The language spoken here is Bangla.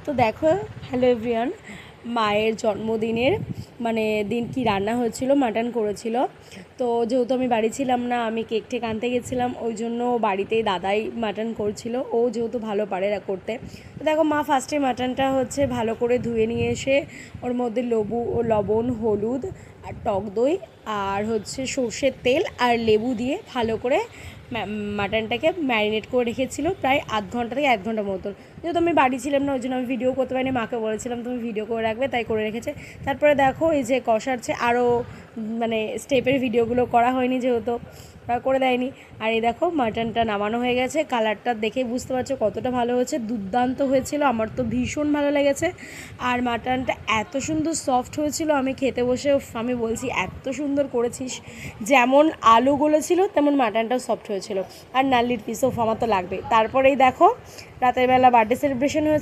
তো দেখো, হ্যালো এভরিওয়ান, মায়ের জন্মদিনের দিন কি রান্না হয়েছিল, মাটন করেছিল। তো যেহেতু আমি বাড়ি ছিলাম না, আমি কেক টেক আনতে গেছিলাম, ওই জন্য বাড়িতেই দাদাই মাটন করছিল। ও যেহেতু ভালো পারে করতে। তো দেখো, মা ফার্স্টে মাটনটা ভালো করে ধুয়ে নিয়ে এসে ওর মধ্যে লবণ, হলুদ আর টক দই আর সর্ষের তেল আর লেবু দিয়ে ভালো করে মাটনটাকে ম্যারিনেট করে রেখেছিল প্রায় আধ ঘন্টা থেকে 1 ঘন্টা মতন। যেহেতু আমি বাড়ি ছিলাম না, ওই জন্য আমি ভিডিও করতে পারিনি। মাকে বলেছিলাম তুমি ভিডিও করে রাখবে, তাই করে রেখেছে। তারপরে দেখো, এই যে কষাচ্ছে, আরও স্টেপের ভিডিওগুলো করা হয়নি যেহেতু করে দেয়নি। আর এই দেখো, মাটনটা নামানো হয়ে গেছে। কালারটা দেখেই বুঝতে পারছো কতটা ভালো হয়েছে, দুর্দান্ত হয়েছিল। আমার তো ভীষণ ভালো লেগেছে। আর মাটনটা এত সুন্দর সফট হয়েছিল, আমি খেতে বসে আমি বলছি এত সুন্দর করেছিস। যেমন আলুগুলো ছিল তেমন মাটনটাও সফট হয়েছিল। আর নাল্লির পিসও আমার তো লাগবে। তারপরেই দেখো, রাতের বেলা বার্থডে সেলিব্রেশন হয়েছে।